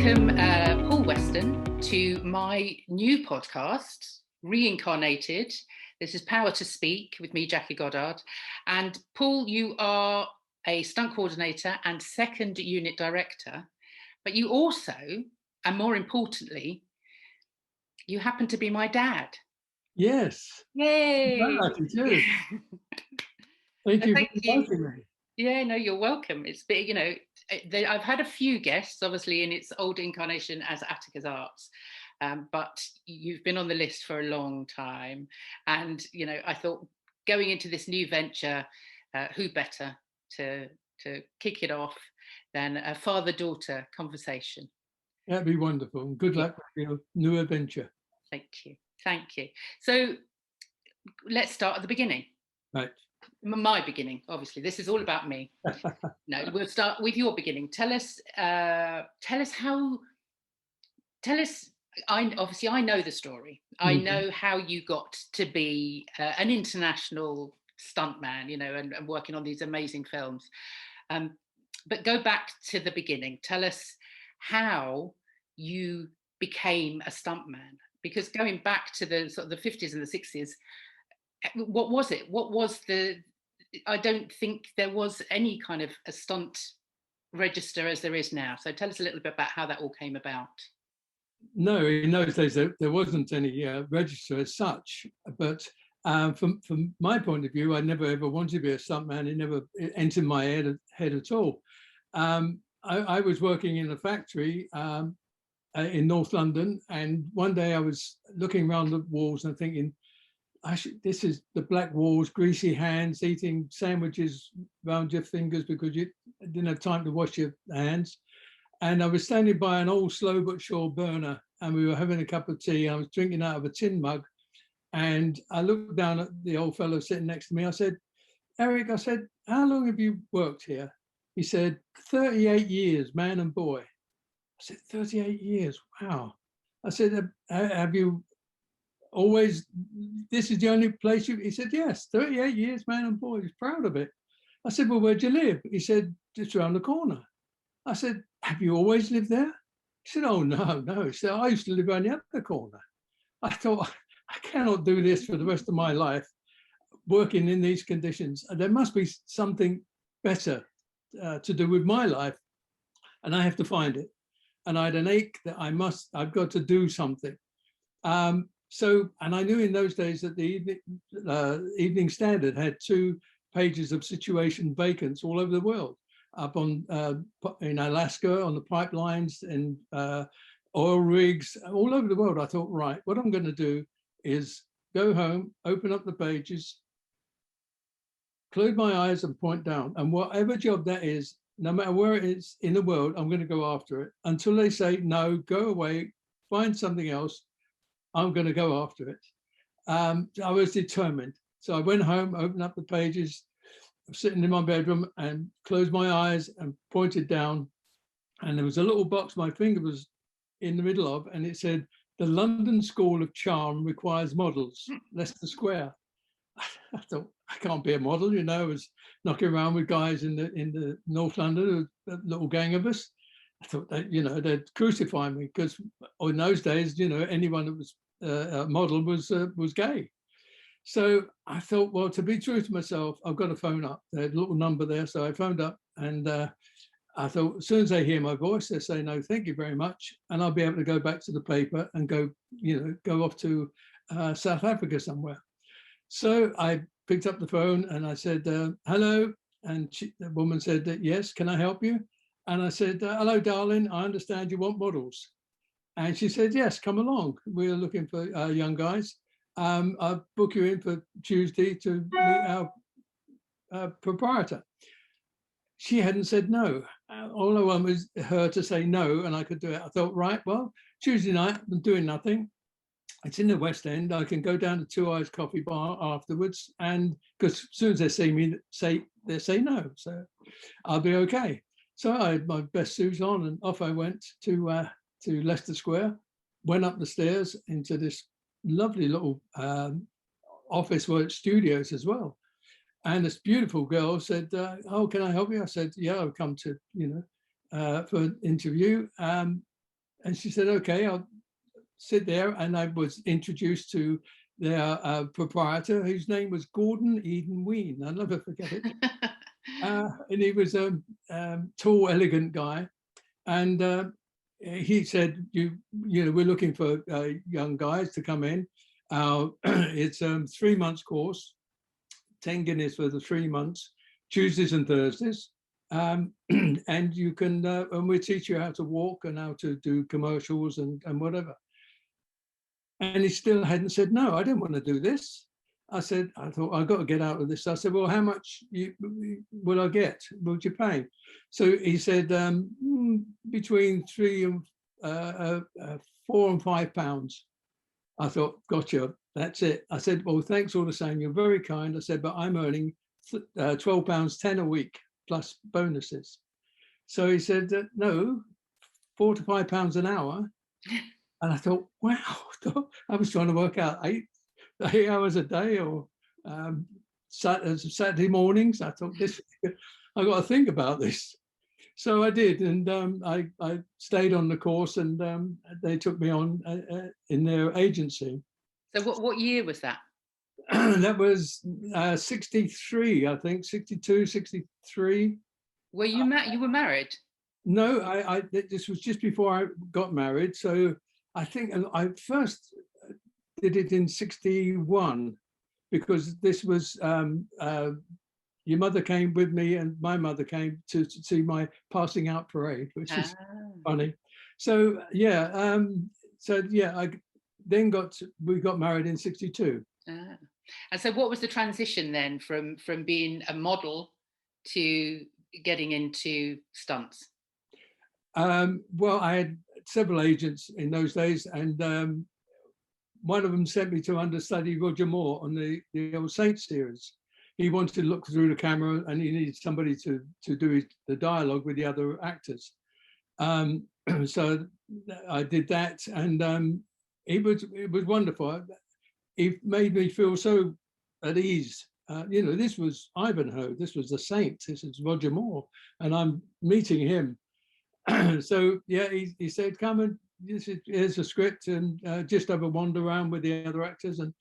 welcome Paul Weston to my new podcast, Reincarnated. This is Power to Speak with me, Jackie Goddard. And Paul, you are a stunt coordinator and second unit director, but you also, and more importantly, you happen to be my dad. Yes. Yay! Thank you for inviting me. Yeah, no, you're welcome. It's big, you know, I've had a few guests, obviously, in its old incarnation as Attica's Arts, but you've been on the list for a long time. And, you know, I thought going into this new venture, who better to kick it off than a father-daughter conversation. That'd be wonderful. Good luck with your new adventure. Thank you. Thank you. So let's start at the beginning. Right. My beginning, obviously. This is all about me. No, we'll start with your beginning. Tell us how. I know the story. I know how you got to be an international stuntman, you know, and working on these amazing films. But go back to the beginning. Tell us how you became a stuntman, because going back to the sort of the 50s and the 60s, what was it? What was I don't think there was any kind of a stunt register as there is now. So tell us a little bit about how that all came about. No, in those days there wasn't any register as such. But from my point of view, I never ever wanted to be a stuntman. It never entered my head at all. I was working in a factory in North London, and one day I was looking around the walls and thinking, this is the black walls, greasy hands, eating sandwiches around your fingers because you didn't have time to wash your hands. And I was standing by an old slow but sure burner, and we were having a cup of tea. I was drinking out of a tin mug, and I looked down at the old fellow sitting next to me. I said, Eric, I said, how long have you worked here? He said, 38 years, man and boy. I said, 38 years, wow. I said, have you always, this is the only place he said, yes, 38 years, man and boy. He's proud of it. I said, well, where'd you live? He said, just around the corner. I said, have you always lived there? He said, oh, no. He said, I used to live around the other corner. I thought, I cannot do this for the rest of my life, working in these conditions. There must be something better to do with my life, and I have to find it. And I had an ache that I've got to do something. So, and I knew in those days that the Evening Standard had 2 pages of situation vacants all over the world, up on in Alaska, on the pipelines, and oil rigs, all over the world. I thought, right, what I'm going to do is go home, open up the pages, close my eyes and point down. And whatever job that is, no matter where it is in the world, I'm going to go after it until they say, no, go away, find something else. I'm going to go after it. I was determined. So I went home, opened up the pages, sitting in my bedroom, and closed my eyes and pointed down. And there was a little box my finger was in the middle of, and it said, the London School of Charm requires models, Leicester Square. I thought, I can't be a model, you know. I was knocking around with guys in the North London, a little gang of us. I thought that, you know, they'd crucify me, because in those days, you know, anyone that was a model was gay. So I thought, well, to be true to myself, I've got to phone up. They had a little number there, so I phoned up, and I thought, as soon as they hear my voice, they say, no, thank you very much, and I'll be able to go back to the paper and go off to South Africa somewhere. So I picked up the phone and I said, hello, and the woman said, yes, can I help you? And I said, hello, darling, I understand you want models. And she said, yes, come along. We're looking for young guys. I'll book you in for Tuesday to meet our proprietor. She hadn't said no. All I wanted was her to say no, and I could do it. I thought, right, well, Tuesday night, I'm doing nothing. It's in the West End. I can go down to Two Eyes Coffee Bar afterwards, and because as soon as they see me, they say no, so I'll be okay. So I had my best suit on, and off I went to Leicester Square. Went up the stairs into this lovely little office work studios as well. And this beautiful girl said, "Oh, can I help you?" I said, "Yeah, I've come to for an interview." and she said, okay, I'll sit there. And I was introduced to their proprietor, whose name was Gordon Eden Ween. I'll never forget it. And he was a tall, elegant guy. And he said, you know, we're looking for young guys to come in. It's a 3 months course, 10 guineas for the 3 months, Tuesdays and Thursdays. And you can, and we teach you how to walk and how to do commercials and whatever. And he still hadn't said, no, I don't want to do this. I thought, I've got to get out of this. I said, well, how much will I get? What would you pay? So he said, between £4 and £5. I thought, gotcha, that's it. I said, well, thanks all the same. You're very kind. I said, but I'm earning £12.10 a week plus bonuses. So he said, no, £4 to £5 an hour. And I thought, wow, I was trying to work out 8 hours a day or Saturday mornings. I thought, I got to think about this. So I did, and I stayed on the course, and they took me on in their agency. So what year was that? That was 63, I think, 62, 63. Were you you were married? No, this was just before I got married. So I think I first did it in 61, because this was your mother came with me and my mother came to see my passing out parade, which is funny. So yeah, I then we got married in 62. And so what was the transition then from being a model to getting into stunts? Well, I had several agents in those days, and one of them sent me to understudy Roger Moore on the old Saint series. He wanted to look through the camera, and he needed somebody to do the dialogue with the other actors. So I did that, and it was wonderful. It made me feel so at ease. You know, this was Ivanhoe, this was the Saint, this is Roger Moore, and I'm meeting him. So yeah, he said, come and here's a script, and just have a wander around with the other actors, and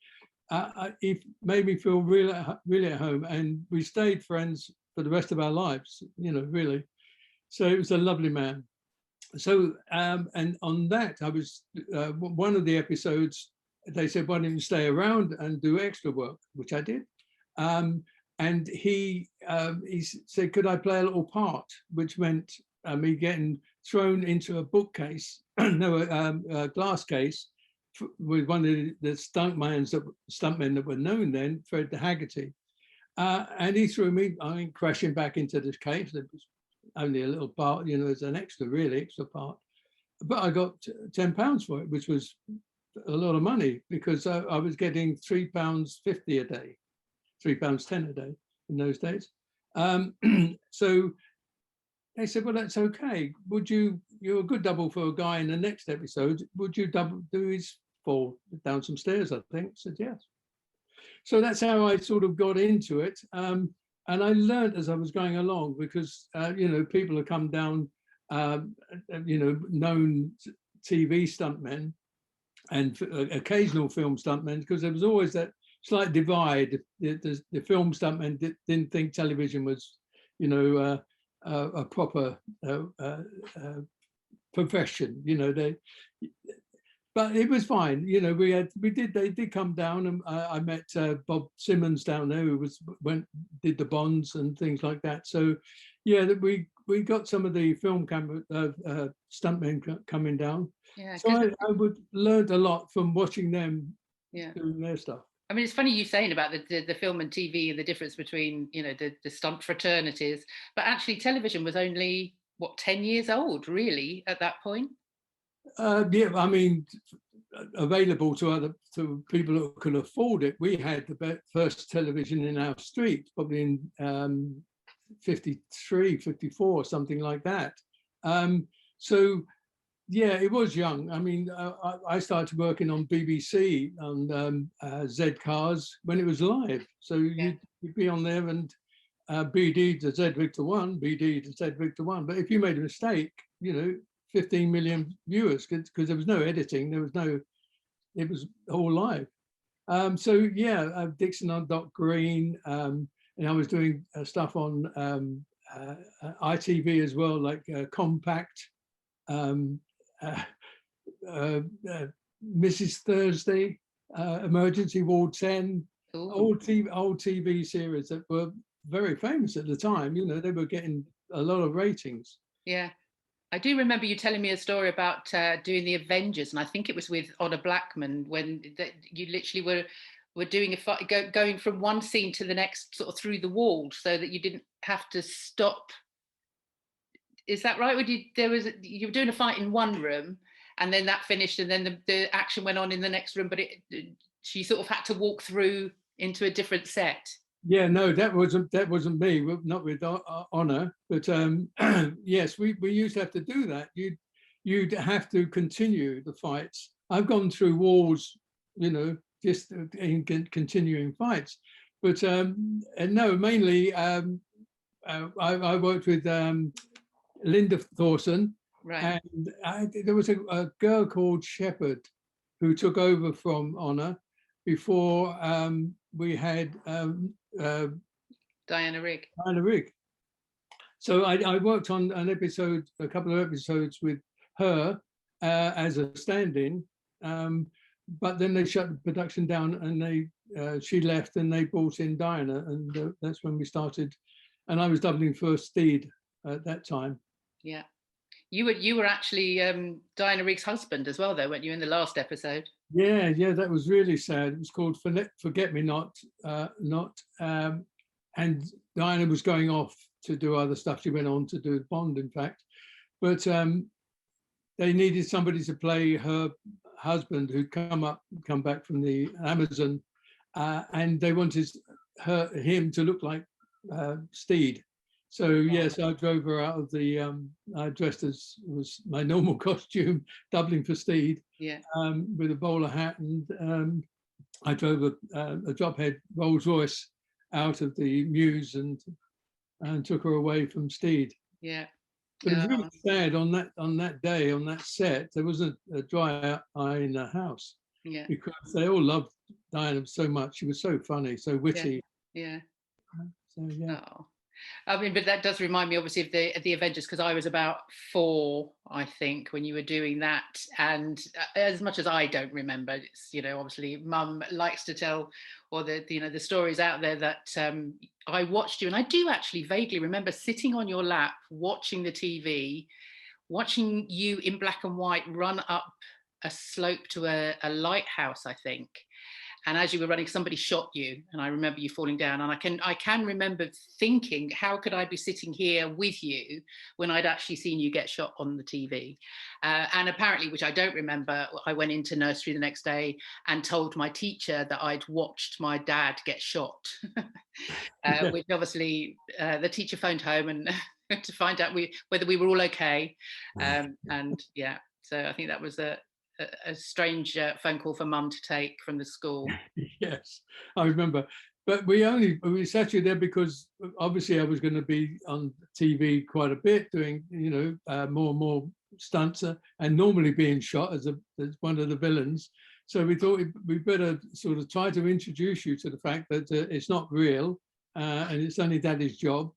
it made me feel really at home, and we stayed friends for the rest of our lives, you know, really. So it was a lovely man. So and on that, I was one of the episodes, they said, why don't you stay around and do extra work, which I did. And he said, could I play a little part, which meant me getting thrown into a bookcase, a glass case, with one of the stuntmen that were known then, Fred the Haggerty. And he threw me, crashing back into the case. It was only a little part, you know, as an extra part. But I got £10 for it, which was a lot of money, because I was getting £3.50 a day, £3.10 a day in those days. So they said, well, that's okay. You're a good double for a guy in the next episode. Would you do his fall down some stairs, I think? I said, yes. So that's how I sort of got into it. And I learned as I was going along, because, you know, people have come down, you know, known TV stuntmen and occasional film stuntmen, because there was always that slight divide. The film stuntmen didn't think television was, you know, a proper profession, you know. But it was fine, you know. They did come down, and I met Bob Simmons down there, who did the Bonds and things like that. So yeah, we got some of the film camera stuntmen coming down. Yeah, so I learned a lot from watching them doing their stuff. I mean, it's funny you saying about the film and TV and the difference between, you know, the stunt fraternities, but actually television was only, what, 10 years old, really, at that point? Yeah, I mean, available to people who could afford it. We had the first television in our street, probably in 53, 54, something like that. So yeah, it was young. I mean, I started working on BBC on Z cars when it was live. So you'd be on there, and BD to Z Victor 1, BD to Z Victor 1. But if you made a mistake, you know, 15 million viewers because there was no editing, it was all live. So yeah, Dixon on Dock Green, and I was doing stuff on ITV as well, like Compact, Mrs. Thursday, Emergency Ward 10, old TV series that were very famous at the time. You know, they were getting a lot of ratings. Yeah. I do remember you telling me a story about doing the Avengers, and I think it was with Honor Blackman, when you literally were doing a fight, going from one scene to the next, sort of through the wall, so that you didn't have to stop. Is that right? You were doing a fight in one room, and then that finished, and then the action went on in the next room, but she sort of had to walk through into a different set. Yeah, no, that wasn't me, not with Honor, but yes, we used to have to do that. You'd have to continue the fights. I've gone through wars, you know, just in continuing fights, but and no, mainly I worked with Linda Thorson, right? And there was a girl called Shepherd who took over from Honor before we had Diana Rigg. Diana Rigg. So I worked on a couple of episodes with her as a stand-in, but then they shut the production down, and she left, and they brought in Diana, and that's when we started. And I was doubling for Steed at that time. Yeah, you were actually Diana Rigg's husband as well, though, weren't you, in the last episode? Yeah, that was really sad. It was called Forget Me Not, and Diana was going off to do other stuff. She went on to do Bond, in fact, but they needed somebody to play her husband who'd come back from the Amazon, and they wanted him to look like Steed. So yes, I drove her out of the. I dressed as was my normal costume, doubling for Steed. Yeah. With a bowler hat, and I drove a drophead Rolls Royce out of the Mews and took her away from Steed. Yeah. But it was really sad on that day, on that set. There wasn't a dry eye in the house. Yeah. Because they all loved Diana so much. She was so funny, so witty. Yeah. So yeah. Oh. I mean, but that does remind me, obviously, of the Avengers, because I was about 4, I think, when you were doing that. And as much as I don't remember, it's, you know, obviously, Mum likes to tell, or the stories out there that I watched you, and I do actually vaguely remember sitting on your lap, watching the TV, watching you in black and white run up a slope to a lighthouse, I think. And as you were running, somebody shot you, and I remember you falling down. And I can remember thinking, how could I be sitting here with you when I'd actually seen you get shot on the TV? And apparently, which I don't remember, I went into nursery the next day and told my teacher that I'd watched my dad get shot, which obviously the teacher phoned home and to find out whether we were all okay. And yeah, so I think that was a strange phone call for Mum to take from the school. Yes, I remember. But we sat you there because obviously I was going to be on TV quite a bit, doing more and more stunts, and normally being shot as one of the villains. So we thought we better sort of try to introduce you to the fact that it's not real, and it's only Daddy's job.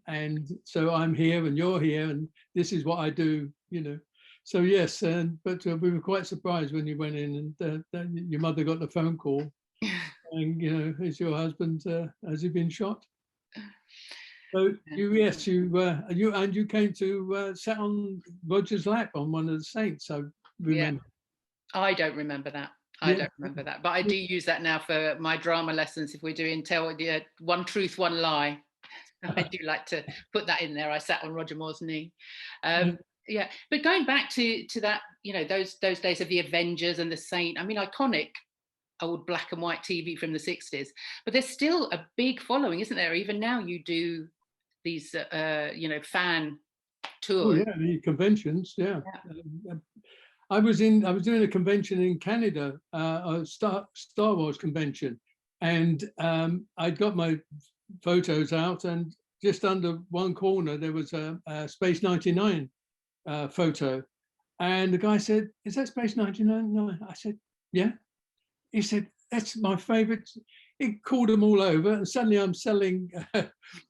And so I'm here and you're here, and this is what I do, So yes, but we were quite surprised when you went in, and your mother got the phone call, and is your husband, has he been shot? So you came to sat on Roger's lap on one of the Saints. I remember. Yeah. I don't remember that. I don't remember that, but I do use that now for my drama lessons. If we're doing one truth, one lie, I do like to put that in there. I sat on Roger Moore's knee. Yeah, but going back to that, those days of the Avengers and the Saint. I mean, iconic old black and white TV from the 60s. But there's still a big following, isn't there? Even now, you do these, fan tours. Oh yeah, the conventions. Yeah. I was doing a convention in Canada, a Star Wars convention, and I'd got my photos out, and just under one corner there was a Space 99 photo. And the guy said, "Is that Space 99?" No. I said, "Yeah." He said, "That's my favorite." He called them all over, and suddenly I'm selling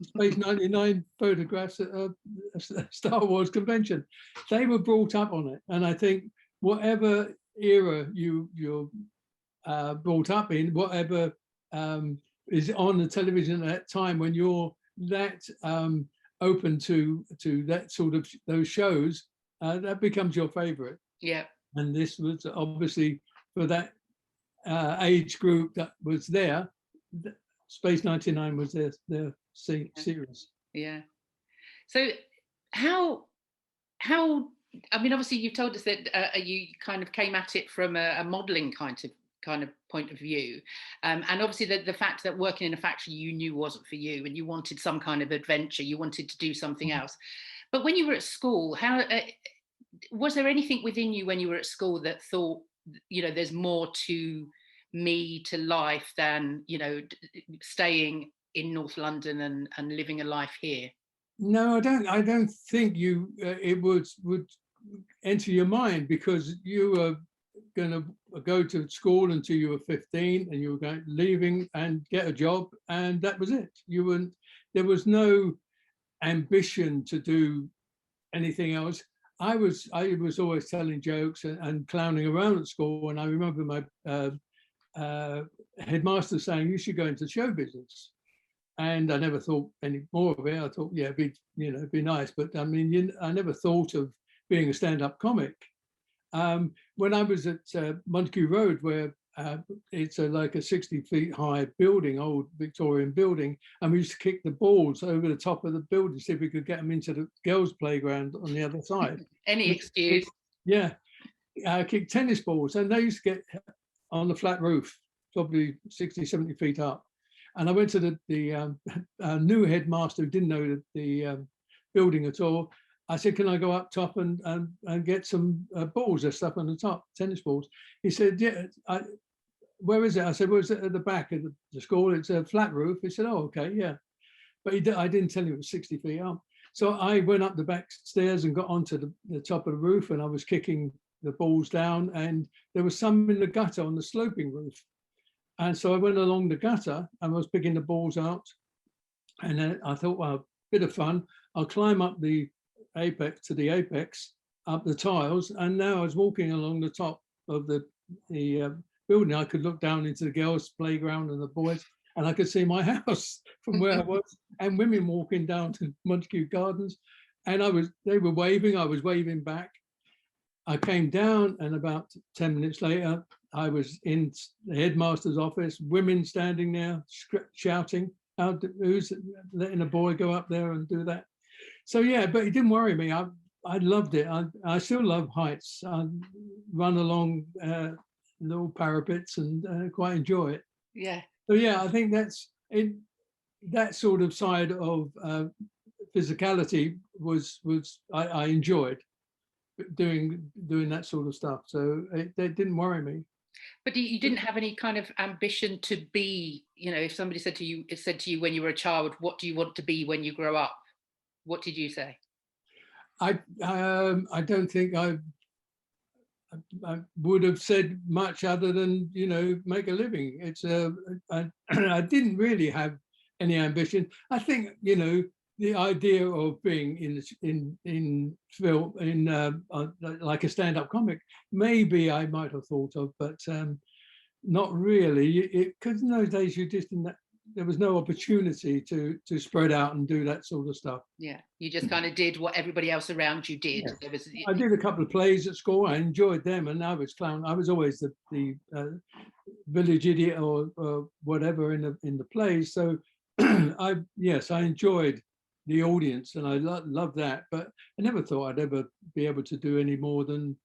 Space 99 photographs at a Star Wars convention. They were brought up on it. And I think whatever era you're brought up in, whatever is on the television at that time, when you're that open to that sort of those shows, that becomes your favorite. Yeah. And this was obviously for that age group that was there. Space 99 was their series. Yeah. So how I mean, obviously you've told us that you kind of came at it from a modeling kind of point of view, and obviously the fact that working in a factory you knew wasn't for you, and you wanted some kind of adventure, you wanted to do something else. But when you were at school, how was there anything within you when you were at school that thought, there's more to me, to life, than staying in North London and living a life here? No, I don't think it would enter your mind, because you were going to go to school until you were 15, and you were leaving and get a job, and that was it. There was no ambition to do anything else. I was always telling jokes and clowning around at school, and I remember my headmaster saying, "You should go into show business." And I never thought any more of it. I thought, yeah, it'd be nice. But I mean, I never thought of being a stand-up comic. When I was at Montague Road, where it's like a 60 feet high building, old Victorian building, and we used to kick the balls over the top of the building, see if we could get them into the girls' playground on the other side. Any excuse. Yeah, kick tennis balls, and they used to get on the flat roof, probably 60, 70 feet up. And I went to the new headmaster, who didn't know the building at all. I said, "Can I go up top and get some balls or stuff on the top, tennis balls?" He said, "Yeah." "Where is it?" I said, "Well, it's at the back of the school. It's a flat roof." He said, "Oh, okay, yeah." But I didn't tell him it was 60 feet up. So I went up the back stairs and got onto the top of the roof, and I was kicking the balls down, and there was some in the gutter on the sloping roof. And so I went along the gutter and I was picking the balls out. And then I thought, well, a bit of fun. I'll climb up the apex, up the tiles. And now I was walking along the top of the building. I could look down into the girls' playground and the boys, and I could see my house from where I was, and women walking down to Montague Gardens. And they were waving, I was waving back. I came down, and about 10 minutes later, I was in the headmaster's office, women standing there shouting, "Who's letting a boy go up there and do that?" So yeah, but it didn't worry me. I loved it. I still love heights. I run along little parapets and quite enjoy it. Yeah. So yeah, I think that's it. That sort of side of physicality I enjoyed doing that sort of stuff. So it didn't worry me. But you didn't have any kind of ambition to be, if somebody said to you when you were a child, "What do you want to be when you grow up?" What did you say? I don't think I would have said much other than, make a living. I didn't really have any ambition. I think, the idea of being in film, like a stand-up comic, maybe I might have thought of, but not really. Because in those days you just didn't. There was no opportunity to spread out and do that sort of stuff. Yeah, you just kind of did what everybody else around you did. Yeah. There was. I did a couple of plays at school. I enjoyed them, and I was clown. I was always the village idiot or whatever in the plays. So I enjoyed the audience, and I loved that. But I never thought I'd ever be able to do any more than.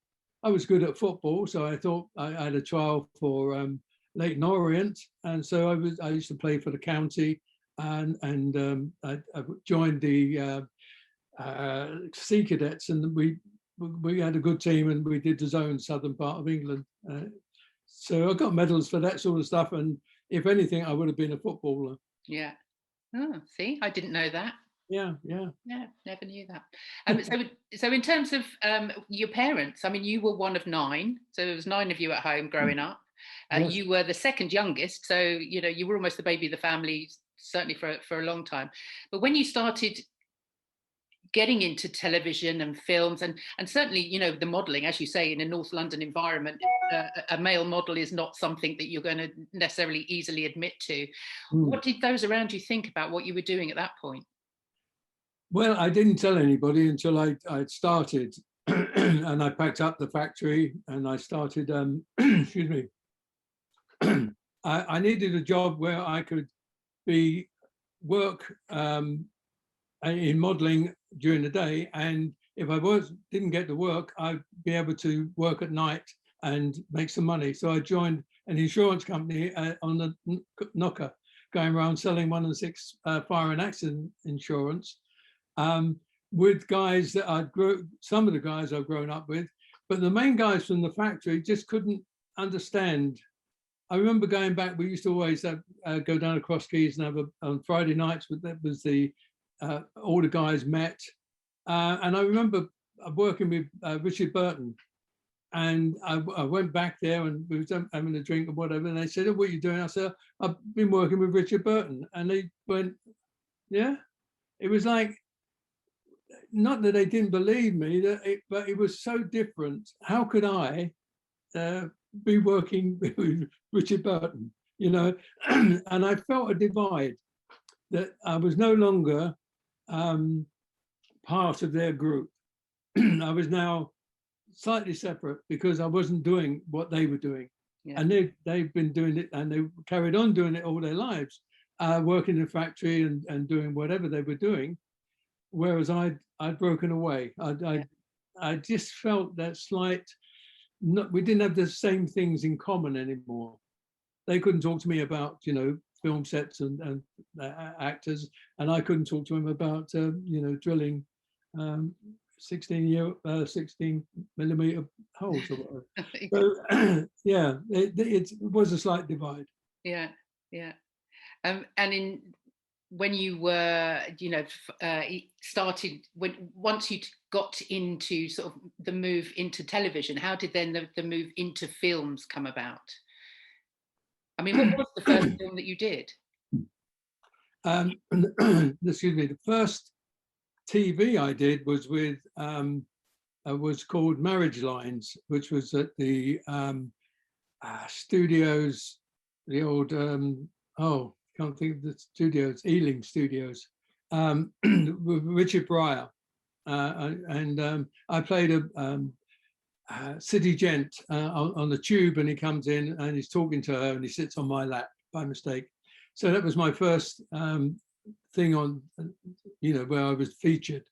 I was good at football, so I thought I had a trial for Leighton Orient, and so I used to play for the county, and I joined the Sea Cadets, and we had a good team, and we did the zone southern part of England. So I got medals for that sort of stuff, and if anything, I would have been a footballer. Yeah. Oh, see, I didn't know that. Yeah. Yeah, never knew that. So in terms of your parents, I mean, you were one of nine, so there was nine of you at home growing up. Yes. You were the second youngest, so you know you were almost the baby of the family, certainly for a long time. But when you started getting into television and films, and certainly you know the modelling, as you say, in a North London environment, a male model is not something that you're going to necessarily easily admit to. Mm. What did those around you think about what you were doing at that point? Well, I didn't tell anybody until I'd started, and I packed up the factory and I started. Excuse me. I needed a job where I could be work in modelling during the day, and if I didn't get to work, I'd be able to work at night and make some money. So I joined an insurance company on the knocker, going around selling 1-in-6 fire and accident insurance, with guys that some of the guys I've grown up with, but the main guys from the factory just couldn't understand. I remember going back, we used to always go down across Keys and have on Friday nights, but that was all the guys met. And I remember working with Richard Burton, and I went back there and we were having a drink or whatever, and they said, "Oh, what are you doing?" I said, "I've been working with Richard Burton." And they went, "Yeah." It was like, not that they didn't believe me, but it was so different. How could I be working with Richard Burton, you know? And I felt a divide, that I was no longer part of their group. I was now slightly separate because I wasn't doing what they were doing. Yeah. And they've been doing it, and they carried on doing it all their lives, working in a factory and doing whatever they were doing. Whereas I'd broken away. I just felt that slight, we didn't have the same things in common anymore. They couldn't talk to me about, you know, film sets and actors, and I couldn't talk to them about, you know, drilling 16 millimeter holes or whatever. So yeah, it was a slight divide. Yeah. And when you were, you know, started, once you got into sort of the move into television, how did then the move into films come about? I mean, what was the first film that you did? Excuse me. The first TV I did was with was called Marriage Lines, which was at the studios, the old can't think of the studios, Ealing Studios, with Richard Pryor, and I played a city gent on the tube, and he comes in and he's talking to her, and he sits on my lap by mistake. So that was my first thing on, you know, where I was featured.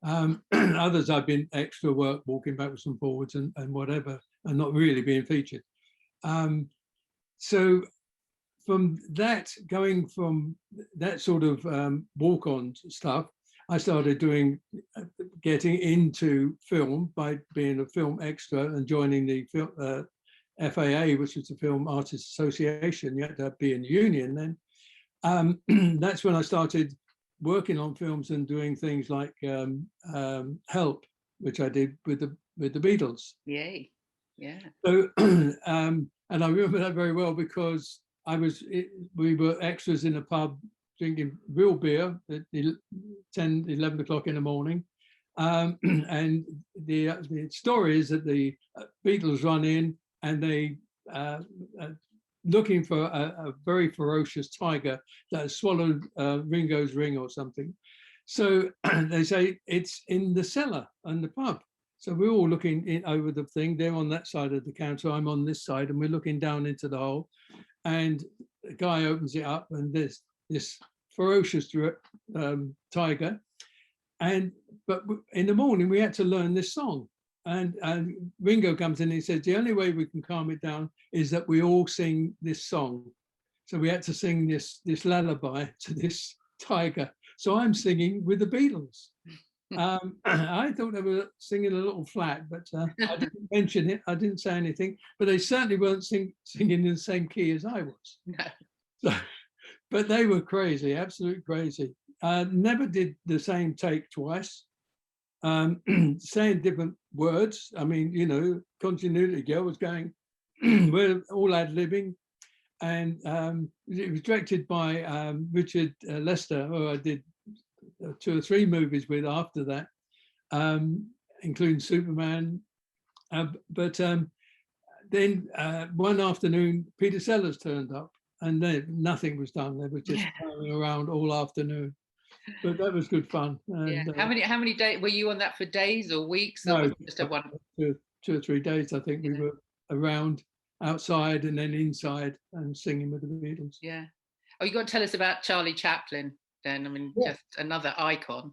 Others I've been extra work, walking backwards and forwards and whatever, and not really being featured. So from that, going from that sort of walk-on stuff, I started getting into film by being a film extra and joining the FAA, which is the Film Artists Association. You had to be in the union then. That's when I started working on films and doing things like Help, which I did with the Beatles. Yay! Yeah. So, and I remember that very well because we were extras in a pub drinking real beer at 10, 11 o'clock in the morning. And the story is that the Beatles run in and they looking for a very ferocious tiger that has swallowed Ringo's ring or something. So they say it's in the cellar and the pub. So we're all looking over the thing. They're on that side of the counter. I'm on this side, and we're looking down into the hole. And the guy opens it up, and there's this ferocious tiger. But in the morning, we had to learn this song. And Ringo comes in and he says, the only way we can calm it down is that we all sing this song. So we had to sing this lullaby to this tiger. So I'm singing with the Beatles. I thought they were singing a little flat, but I didn't mention it. I didn't say anything, but they certainly weren't singing in the same key as I was. No. So, but they were crazy, absolutely crazy. Never did the same take twice. Saying different words. I mean, you know, continuity girl was going, we're all ad-libbing. And it was directed by Richard Lester, who I did 2 or 3 movies with after that, including Superman. But then one afternoon, Peter Sellers turned up, and then nothing was done. They were just going around all afternoon. But that was good fun. And, How many days were you on that, for days or weeks? Or no, was it just a one? 2 or 3 days. I think we were around, outside and then inside, and singing with the Beatles. Yeah. Oh, you got to tell us about Charlie Chaplin then. I mean, just another icon.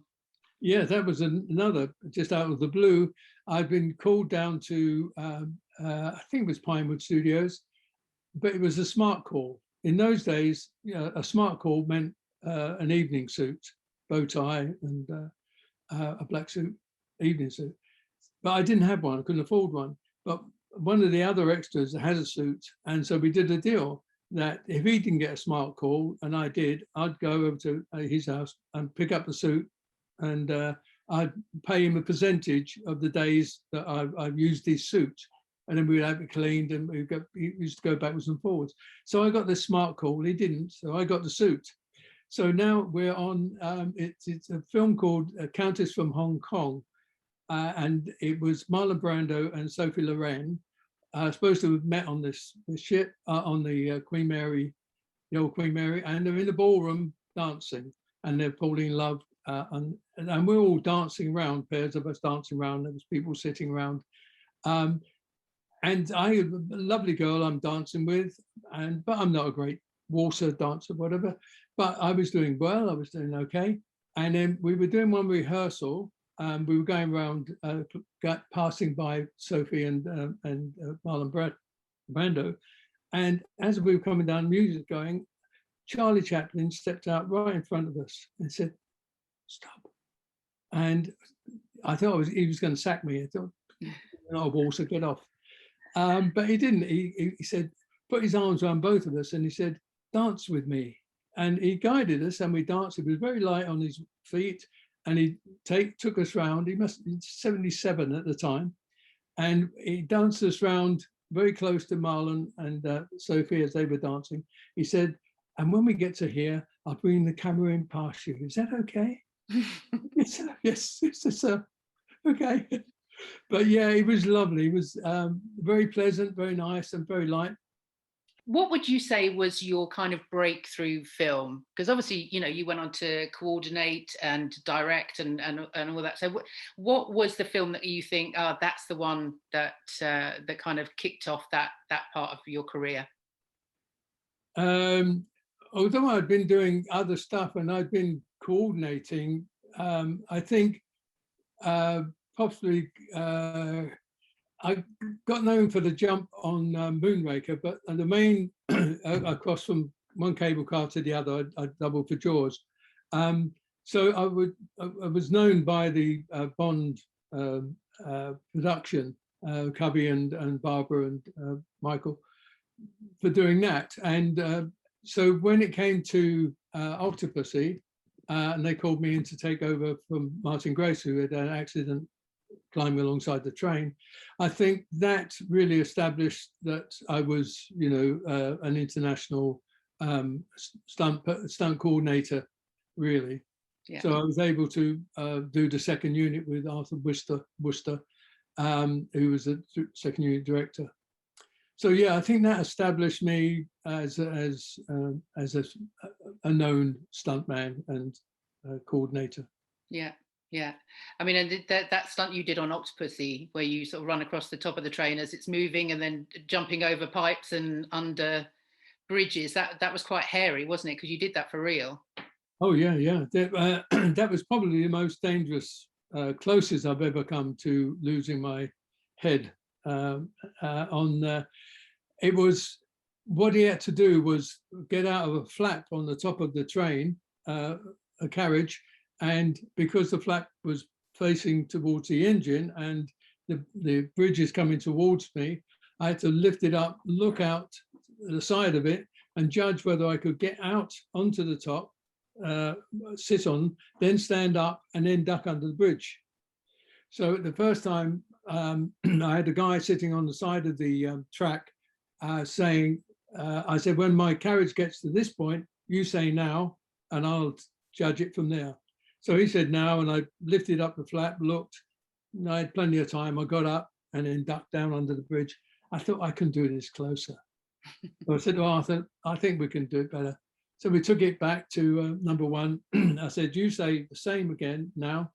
Yeah, that was another, just out of the blue. I've been called down to, I think it was Pinewood Studios, but it was a smart call. In those days, you know, a smart call meant an evening suit, bow tie, and a black suit, evening suit. But I didn't have one, I couldn't afford one. But one of the other extras had a suit, and so we did a deal that if he didn't get a smart call and I did, I'd go over to his house and pick up the suit, and I'd pay him a percentage of the days that I've used his suit, and then we'd have it cleaned, and he used to go backwards and forwards. So I got this smart call, he didn't, so I got the suit. So now we're on, it's a film called Countess from Hong Kong, and it was Marlon Brando and Sophie Loren supposed to have met on this ship, on the Queen Mary, the old Queen Mary, and they're in the ballroom dancing, and they're falling in love, and we're all dancing around, pairs of us dancing around, there was people sitting around. And I, a lovely girl I'm dancing with, but I'm not a great waltzer dancer, whatever, but I was doing well, I was doing okay. And then we were doing one rehearsal, we were going around, passing by Sophie and Marlon Brando. And as we were coming down, music going, Charlie Chaplin stepped out right in front of us and said, "Stop." And I thought he was going to sack me. I thought, "You're not a waltzer, get off." But he didn't. He said, put his arms around both of us, and he said, "Dance with me." And he guided us, and we danced. He was very light on his feet, and he took us round. He must be 77 at the time, and he danced us round very close to Marlon and Sophie as they were dancing. He said, "And when we get to here, I'll bring the camera in past you. Is that okay?" Yes, sir. Okay. But yeah, it was lovely. It was very pleasant, very nice, and very light. What would you say was your kind of breakthrough film? Because obviously, you know, you went on to coordinate and direct and all that. So what was the film that you think, oh, that's the one that that kind of kicked off that part of your career? Although I'd been doing other stuff and I'd been coordinating, I think possibly I got known for the jump on Moonraker, but the main, across from one cable car to the other, I doubled for Jaws. So I was known by the Bond production, Cubby and Barbara and Michael, for doing that. And so when it came to Octopussy, and they called me in to take over from Martin Grace, who had an accident climbing alongside the train, I think that really established that I was, you know, an international stunt coordinator, really. Yeah. So I was able to do the second unit with Arthur Worcester, who was the second unit director. So yeah, I think that established me as a known stuntman and coordinator. Yeah. Yeah, I mean, and that stunt you did on Octopussy, where you sort of run across the top of the train as it's moving and then jumping over pipes and under bridges, that was quite hairy, wasn't it? Because you did that for real. Oh yeah, yeah. That was probably the most dangerous, closest I've ever come to losing my head. It was, what he had to do was get out of a flap on the top of the train, a carriage. And because the flap was facing towards the engine and the bridge is coming towards me, I had to lift it up, look out the side of it, and judge whether I could get out onto the top sit on, then stand up, and then duck under the bridge. So the first time, I had a guy sitting on the side of the track saying, I said, when my carriage gets to this point, you say now, and I'll judge it from there. So he said now, and I lifted up the flap, looked, and I had plenty of time. I got up and then ducked down under the bridge. I thought I can do this closer. So I said to Arthur, I think we can do it better. So we took it back to number one. I said, you say the same again now.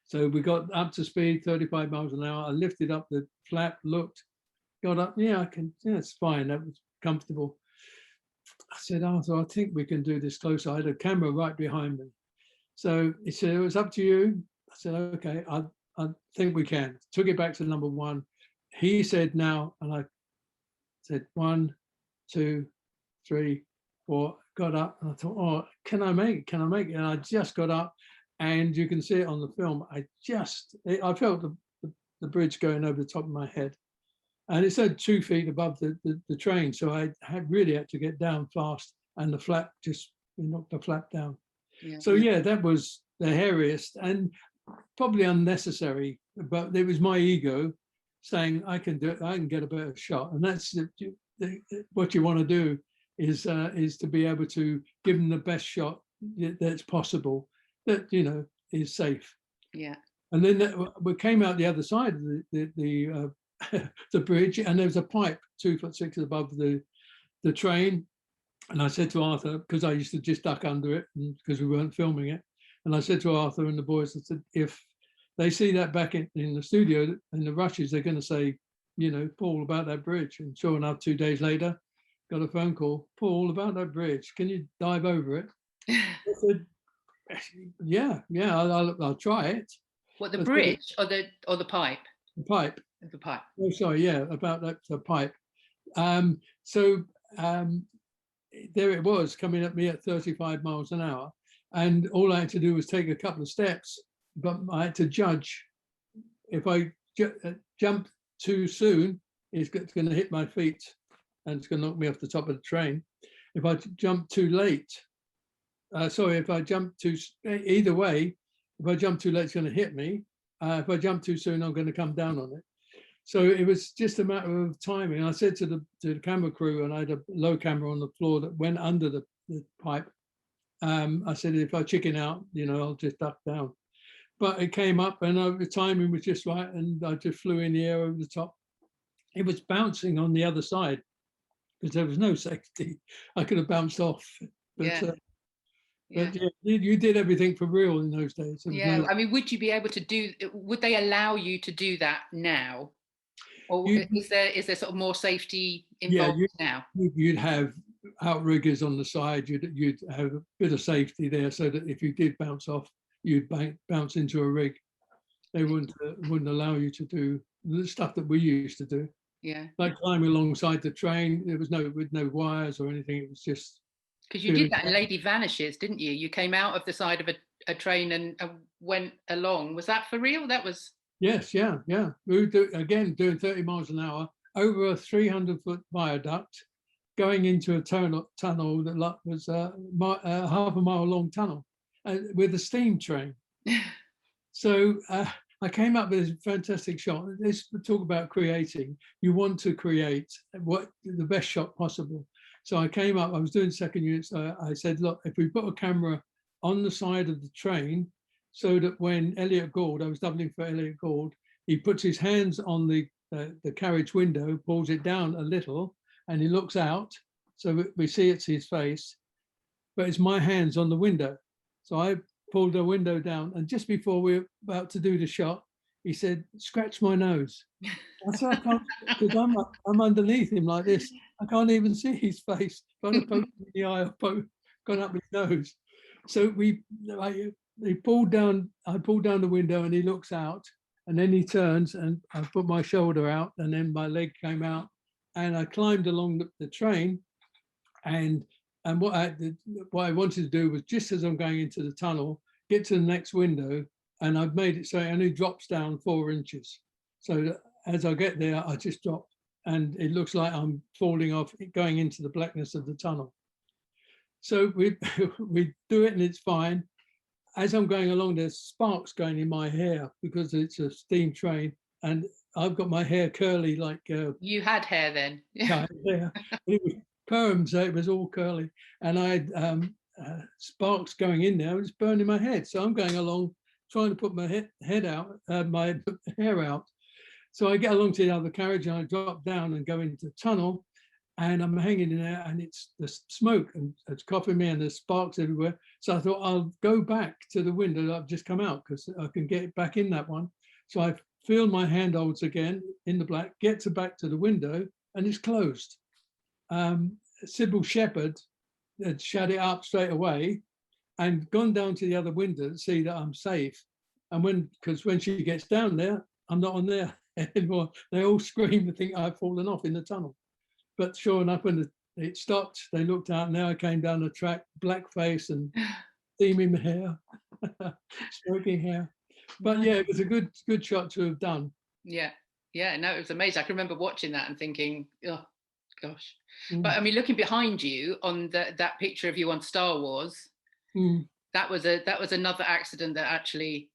So we got up to speed, 35 miles an hour. I lifted up the flap, looked, got up. Yeah, I can. Yeah, it's fine. That was comfortable. I said, Arthur, I think we can do this closer. I had a camera right behind me. So he said, it was up to you. I said, okay, I think we can. Took it back to number one. He said now, and I said 1, 2, 3, 4. Got up, and I thought, oh, can I make it? Can I make it? And I just got up, and you can see it on the film. I felt the bridge going over the top of my head, and it's at 2 feet above the train. So I really had to get down fast, and the flap just knocked the flap down. Yeah. So yeah, that was the hairiest and probably unnecessary, but it was my ego saying I can do it, I can get a better shot, and that's what you want to do is to be able to give them the best shot that's possible, that is safe. Yeah. And then we came out the other side of the the bridge, and there was a pipe 2'6" above the train. And I said to Arthur, because I used to just duck under it because we weren't filming it, and I said to Arthur and the boys, I said, if they see that back in the studio in the rushes, they're going to say, Paul, about that bridge. And sure enough, 2 days later, got a phone call, Paul, about that bridge. Can you dive over it? I said, yeah, I'll try it. What, the bridge or the pipe? The pipe. The pipe. Oh, sorry, yeah, about that the pipe. There it was coming at me at 35 miles an hour, and all I had to do was take a couple of steps, but I had to judge if I jump too soon, it's going to hit my feet and it's going to knock me off the top of the train. If I jump too late, if I jump too, either way, if I jump too late, it's going to hit me. If I jump too soon, I'm going to come down on it. So it was just a matter of timing. I said to the camera crew, and I had a low camera on the floor that went under the pipe. I said, if I chicken out, I'll just duck down. But it came up, and the timing was just right, and I just flew in the air over the top. It was bouncing on the other side because there was no safety. I could have bounced off. But, yeah. But yeah, you did everything for real in those days. Yeah, I mean, would you be able to would they allow you to do that now? Or is there sort of more safety involved now? You'd have outriggers on the side. You'd have a bit of safety there, so that if you did bounce off, you'd bounce into a rig. They wouldn't allow you to do the stuff that we used to do. Yeah, like climbing alongside the train. There was no wires or anything. It was just because you did that in Lady Vanishes, didn't you? You came out of the side of a train and went along. Was that for real? That was. Yes, yeah. We were doing 30 miles an hour over a 300-foot viaduct, going into a tunnel that was half a mile long tunnel with a steam train. So I came up with this fantastic shot. Let's talk about creating. You want to create the best shot possible. So I came up, I was doing second unit, so I said, look, if we put a camera on the side of the train, so that when Elliot Gould, I was doubling for Elliot Gould, he puts his hands on the carriage window, pulls it down a little, and he looks out, so we see it's his face, but it's my hands on the window. So I pulled the window down, and just before we were about to do the shot, he said, scratch my nose. I said, I can't, because I'm underneath him like this. I can't even see his face. If I'd have poked him in the eye, I've gone up his nose. So I pulled down the window, and he looks out, and then he turns, and I put my shoulder out, and then my leg came out, and I climbed along the train, and what I wanted to do was, just as I'm going into the tunnel, get to the next window, and I've made it so it only drops down 4 inches. So that as I get there, I just drop, and it looks like I'm falling off, going into the blackness of the tunnel. So we we do it and it's fine. As I'm going along, there's sparks going in my hair because it's a steam train, and I've got my hair curly like. You had hair then. Yeah, it was perm, so it was all curly, and I had sparks going in there. It was burning my head, so I'm going along trying to put my head out, my hair out. So I get along to the other carriage and I drop down and go into the tunnel, and I'm hanging in there, and it's the smoke and it's coughing me and there's sparks everywhere. So I thought I'll go back to the window that I've just come out because I can get back in that one. So I feel my handholds again in the black, get back to the window, and it's closed. Sybil Shepherd had shut it up straight away and gone down to the other window to see that I'm safe. And because when she gets down there, I'm not on there anymore. They all scream and think I've fallen off in the tunnel. But sure enough, when it stopped, they looked out, and now I came down the track, black face and steaming hair, smoking hair. But yeah, it was a good shot to have done. Yeah, no, it was amazing. I can remember watching that and thinking, oh gosh. But I mean, looking behind you on that picture of you on Star Wars, that was another accident that actually,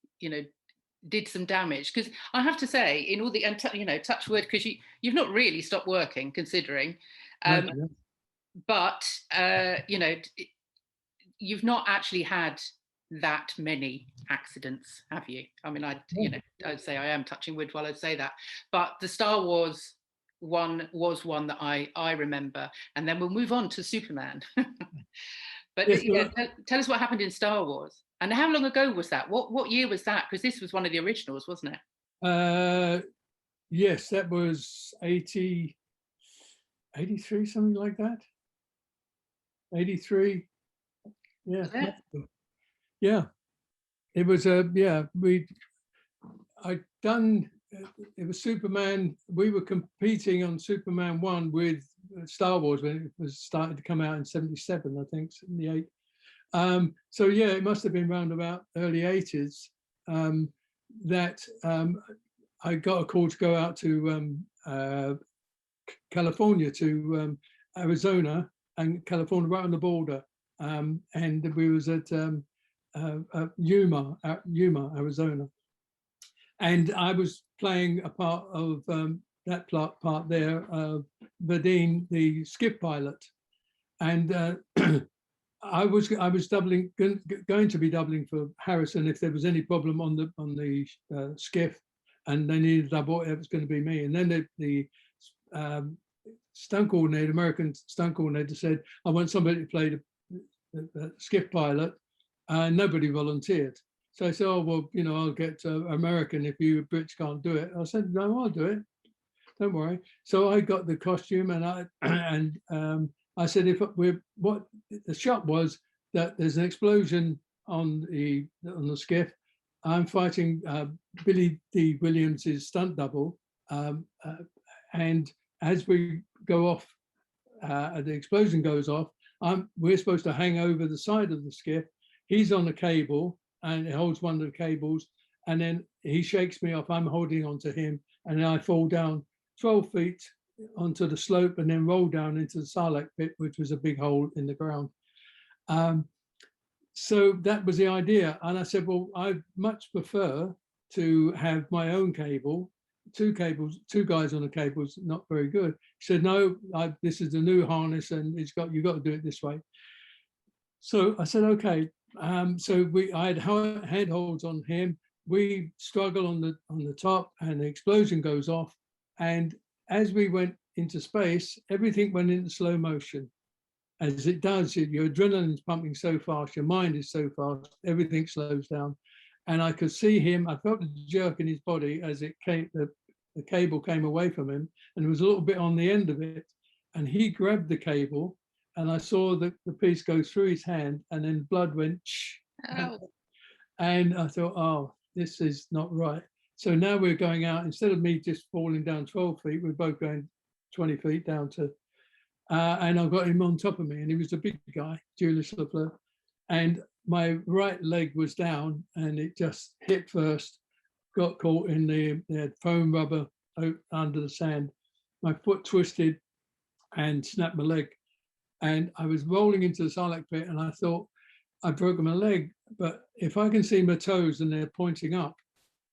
did some damage. Because I have to say, in all the, and touch wood, because you've not really stopped working, considering, but you've not actually had that many accidents, have you? I mean, I'd say I am touching wood while I say that, but the Star Wars one was one that I remember, and then we'll move on to Superman. But yes, tell us what happened in Star Wars, and how long ago was that? What year was that? Because this was one of the originals, wasn't it? Yes, that was 83, something like that. 83. Yeah. Yeah. It was it was Superman. We were competing on Superman 1 with Star Wars when it was starting to come out in 77, I think, 78. So yeah, it must have been around about early 80s that I got a call to go out to California, to Arizona and California, right on the border. And we was at Yuma, Arizona. And I was playing a part of that part there, Vadine, the skiff pilot. And I was going to be doubling for Harrison if there was any problem on the skiff, and they needed a double. It was going to be me. And then the stunt coordinator, American stunt coordinator, said, "I want somebody to play the skiff pilot." Nobody volunteered. So I said, "Oh well, I'll get American if you Brits can't do it." I said, "No, I'll do it. Don't worry." So I got the costume, and I said, what the shot was that there's an explosion on the skiff. I'm fighting Billy D. Williams's stunt double, and as we go off, the explosion goes off. We're supposed to hang over the side of the skiff. He's on the cable, and he holds one of the cables, and then he shakes me off. I'm holding onto him, and then I fall down 12 feet onto the slope and then roll down into the Sarlacc pit, which was a big hole in the ground. So that was the idea. And I said, well, I much prefer to have my own cable. Two guys on the cable is not very good. He said, no, this is the new harness and you've got to do it this way. So I said, okay. So I had handholds on him. We struggle on the top and the explosion goes off. And as we went into space, everything went into slow motion. As it does, your adrenaline's pumping so fast, your mind is so fast, everything slows down. And I could see him, I felt a jerk in his body as it came, the cable came away from him, and there was a little bit on the end of it. And he grabbed the cable, and I saw the piece go through his hand, and then blood went, and I thought, oh, this is not right. So now we're going out, instead of me just falling down 12 feet, we're both going 20 feet down to, and I got him on top of me, and he was a big guy, Julius Lafleur, and my right leg was down, and it just hit first, got caught in the foam rubber under the sand. My foot twisted and snapped my leg. and I was rolling into the Sarlacc pit, and I thought I'd broken my leg. But if I can see my toes and they're pointing up,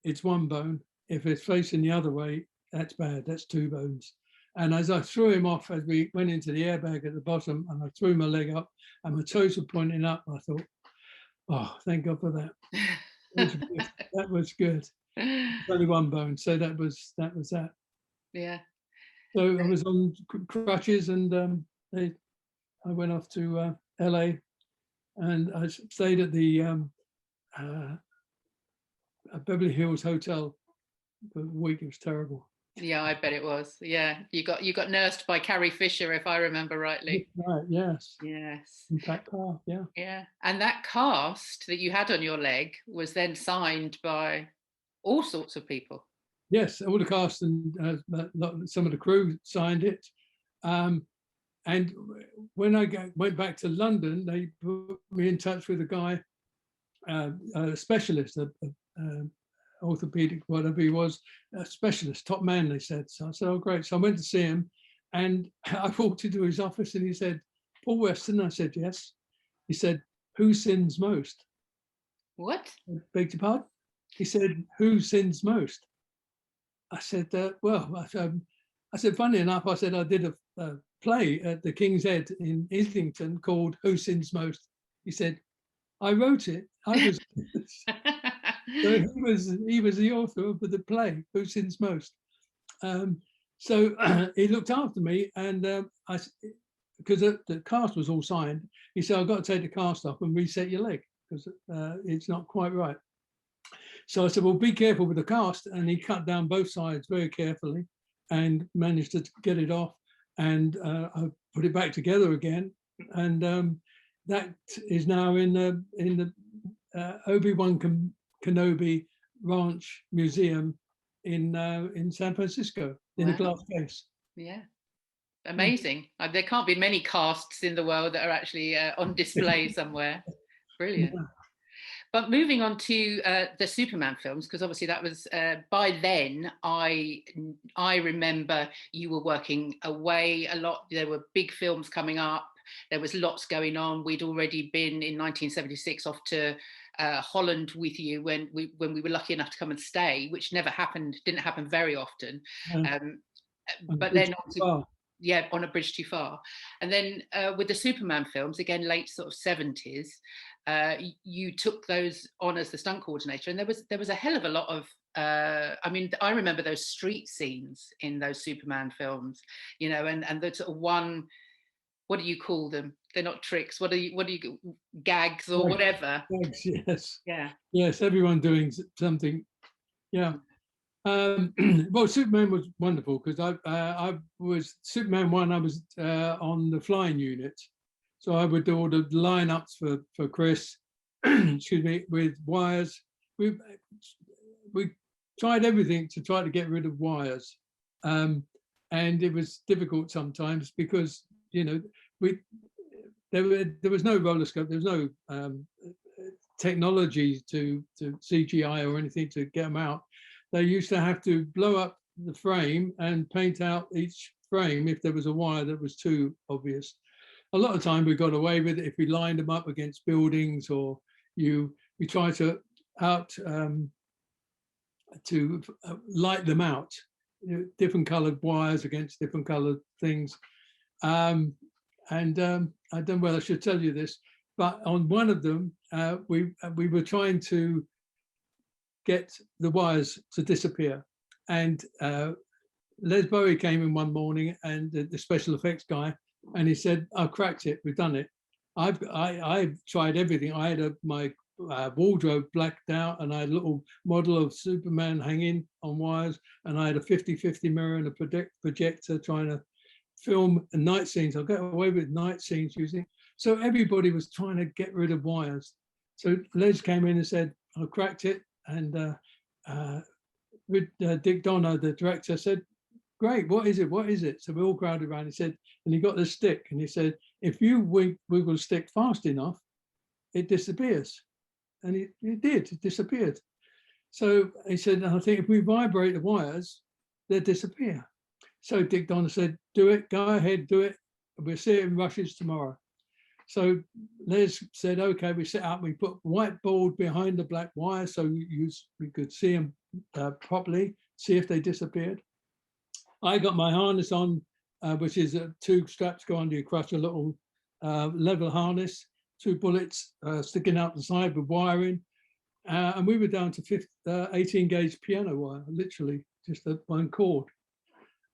it's one bone. If it's facing the other way, that's bad. That's two bones. And as I threw him off, as we went into the airbag at the bottom, and I threw my leg up, and my toes were pointing up, I thought, oh, thank God for that. That was good. Only one bone, so that was that. Yeah. So I was on crutches, and I went off to LA, and I stayed at the Beverly Hills Hotel for a week. It was terrible. Yeah, I bet it was. Yeah, you got nursed by Carrie Fisher, if I remember rightly. Right. Yes. Yes. Impact car. Yeah. Yeah, and that cast that you had on your leg was then signed by all sorts of people. Yes, all the cast and some of the crew signed it. And when I went back to London, they put me in touch with a guy, a specialist, orthopedic, whatever he was, a specialist, top man, they said. So I said, oh, great. So I went to see him, and I walked into his office, and he said, Paul Weston. I said, yes. He said, who sins most? What? I beg your pardon? He said, who sins most? I said, well, I said, funny enough, I said, I did a play at the King's Head in Islington called Who Sins Most? He said, I wrote it. I was. So he was the author of the play, Who Sins Most? So he looked after me, and because the cast was all signed, he said, I've got to take the cast off and reset your leg because it's not quite right. So I said, well, be careful with the cast. And he cut down both sides very carefully and managed to get it off. And I put it back together again. And that is now in the Obi-Wan Kenobi Ranch Museum in San Francisco in a glass case. Yeah. Amazing. There can't be many casts in the world that are actually on display somewhere. Brilliant. Yeah. But moving on to the Superman films, because obviously that was by then I remember you were working away a lot. There were big films coming up. There was lots going on. We'd already been in 1976 off to Holland with you when we were lucky enough to come and stay, which didn't happen very often. But then on a bridge too far. And then with the Superman films, again, late sort of 70s, you took those on as the stunt coordinator, and there was a hell of a lot of I remember those street scenes in those Superman films, and the sort of one, what do you call them? They're not tricks. What do you gags or whatever? Gags, yes. Yeah. Yes, everyone doing something. Yeah. Well, Superman was wonderful because I was Superman 1. I was on the flying unit, so I would do all the lineups for Chris. Excuse me, with wires. We tried everything to try to get rid of wires, and it was difficult sometimes because there was no roller scope. There was no technology to CGI or anything to get them out. They used to have to blow up the frame and paint out each frame if there was a wire that was too obvious. A lot of time we got away with it if we lined them up against buildings, or we try to light them out, different colored wires against different colored things. And I don't know whether I should tell you this, but on one of them, we were trying to get the wires to disappear. And Les Bowie came in one morning, and the special effects guy, and he said, "I've cracked it. We've done it. I've tried everything. I had my wardrobe blacked out, and I had a little model of Superman hanging on wires, and I had a 50-50 mirror and a projector trying to film night scenes. I'll get away with night scenes using." So everybody was trying to get rid of wires. So Les came in and said, "I've cracked it." And Dick Donner, the director, said, "Great, what is it? What is it?" So we all crowded around. He said, and he got the stick, and he said, "If you wiggle the stick fast enough, it disappears." And it did. It disappeared. So he said, "I think if we vibrate the wires, they'll disappear." So Dick Donner said, "Do it. Go ahead, do it." we'll see it in rushes tomorrow. So Les said, okay, we set up, we put whiteboard behind the black wire so we could see them properly, see if they disappeared. I got my harness on, which is two straps go under you, across a little level harness, two bullets sticking out the side with wiring. And we were down to 18 gauge piano wire, literally just one cord.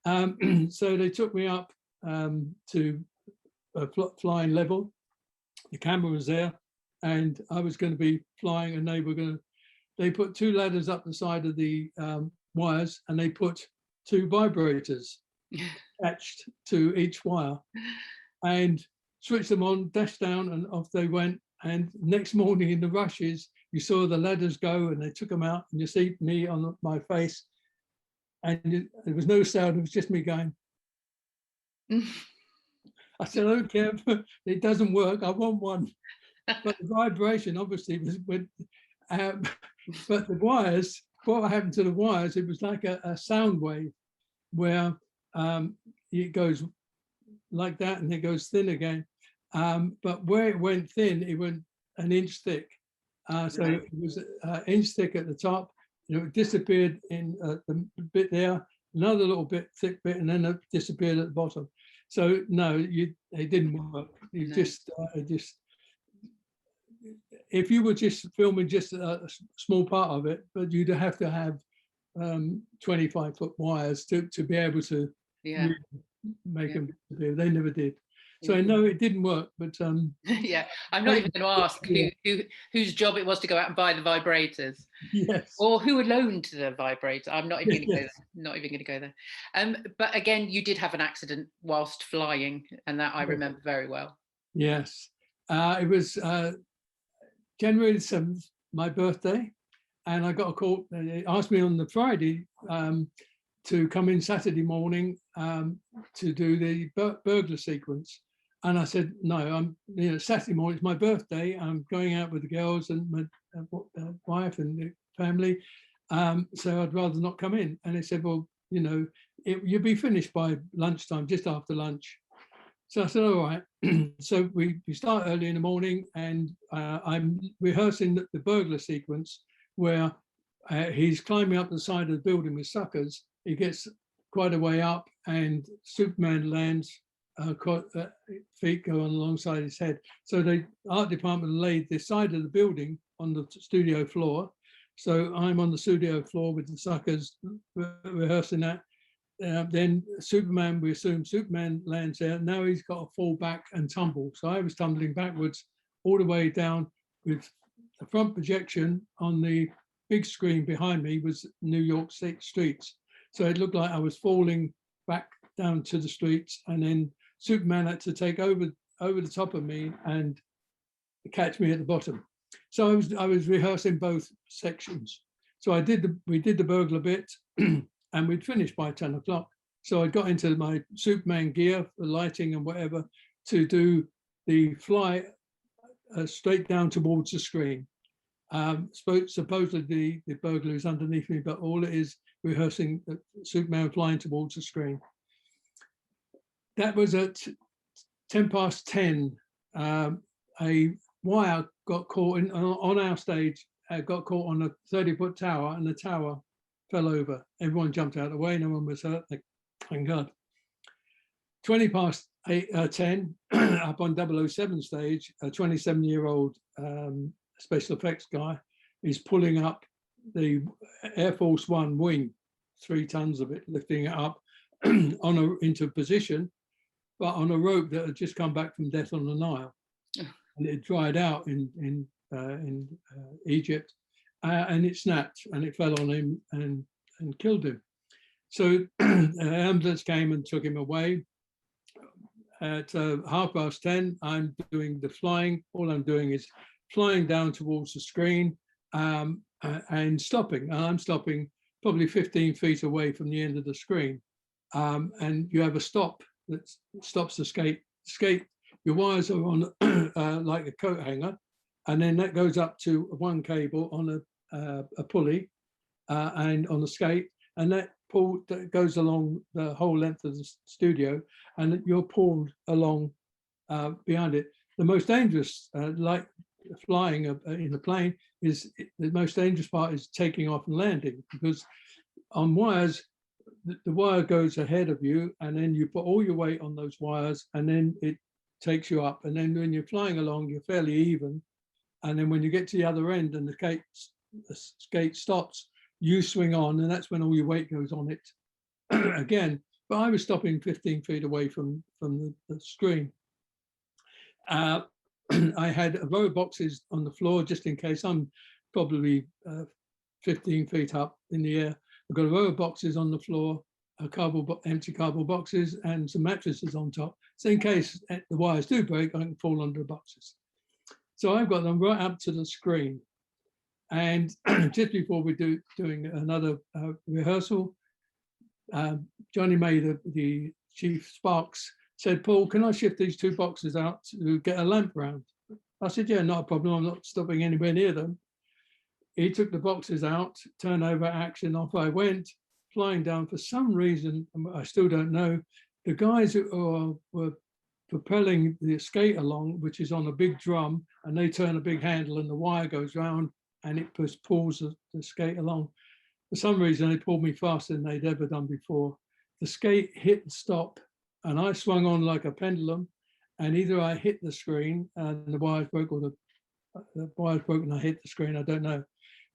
So they took me up to flying level. The camera was there and I was going to be flying, and they put two ladders up the side of the wires, and they put two vibrators attached to each wire and switched them on, dashed down, and off they went. And next morning in the rushes, you saw the ladders go and they took them out, and you see me on my face, and there was no sound, it was just me going. I said, I don't care, it doesn't work, I want one. But the vibration obviously was, but the wires, what happened to the wires, it was like a sound wave where it goes like that and it goes thin again. But where it went thin, it went an inch thick. So it was an inch thick at the top, it disappeared in the bit there, another little bit, thick bit, and then it disappeared at the bottom. So no, it didn't work. You no. just if you were just filming just a small part of it, but you'd have to have 25-foot wires to be able to make them disappear. They never did. So no, it didn't work. But yeah, I'm not even going to ask whose job it was to go out and buy the vibrators. Yes. Or who loaned the vibrator. I'm not even going to go there. Not even going to go there. But again, you did have an accident whilst flying, and that I remember very well. Yes, it was January 7th, my birthday, and I got a call. They asked me on the Friday to come in Saturday morning to do the burglar sequence. And I said, no, I'm Saturday morning, it's my birthday. I'm going out with the girls and my wife and the family. So I'd rather not come in. And they said, well, you'll be finished by lunchtime, just after lunch. So I said, all right. So we start early in the morning, and I'm rehearsing the burglar sequence where he's climbing up the side of the building with suckers. He gets quite a way up and Superman lands, feet go on alongside his head. So the art department laid the side of the building on the studio floor. So I'm on the studio floor with the suckers rehearsing that. Then Superman, we assume Superman lands there. Now he's got to fall back and tumble. So I was tumbling backwards all the way down with the front projection on the big screen behind me was New York streets. So it looked like I was falling back down to the streets, and then Superman had to take over the top of me and catch me at the bottom. So I was rehearsing both sections. So we did the burglar bit, and we'd finished by 10 o'clock. So I got into my Superman gear, the lighting and whatever, to do the fly straight down towards the screen. Supposedly the burglar is underneath me, but all it is rehearsing Superman flying towards the screen. That was at 10:10. A wire got caught on our stage, got caught on a 30-foot tower, and the tower fell over. Everyone jumped out of the way, no one was hurt, thank God. 10, up on 007 stage, a 27-year-old special effects guy is pulling up the Air Force One wing, 3 tons of it, lifting it up into position, but on a rope that had just come back from Death on the Nile. And it dried out in Egypt, and it snapped and it fell on him and killed him. So ambulance came and took him away. At 10:30, I'm doing the flying. All I'm doing is flying down towards the screen and stopping. And I'm stopping probably 15 feet away from the end of the screen. And you have a stop that stops the skate. Your wires are on like a coat hanger, and then that goes up to one cable on a pulley and on the skate, and that pulled, that goes along the whole length of the studio, and you're pulled along behind it. The most dangerous, like flying in a plane, is the most dangerous part is taking off and landing, because on wires, the wire goes ahead of you, and then you put all your weight on those wires, and then it takes you up. And then when you're flying along, you're fairly even. And then when you get to the other end and the skate stops, you swing on, and that's when all your weight goes on it again. But I was stopping 15 feet away from the screen. I had a row of boxes on the floor just in case. I'm probably 15 feet up in the air. I've got a row of boxes on the floor, empty cardboard boxes, and some mattresses on top. So in case the wires do break, I can fall under the boxes. So I've got them right up to the screen. And just before we doing another rehearsal, Johnny May, the chief Sparks, said, "Paul, can I shift these 2 boxes out to get a lamp round?" I said, "Yeah, not a problem. I'm not stopping anywhere near them." He took the boxes out, turnover, action, off I went, flying down. For some reason, I still don't know, the guys who were propelling the skate along, which is on a big drum, and they turn a big handle and the wire goes round and it pulls the skate along. For some reason, they pulled me faster than they'd ever done before. The skate hit the stop, and I swung on like a pendulum, and either I hit the screen and the wires broke, or the wires broke and I hit the screen, I don't know.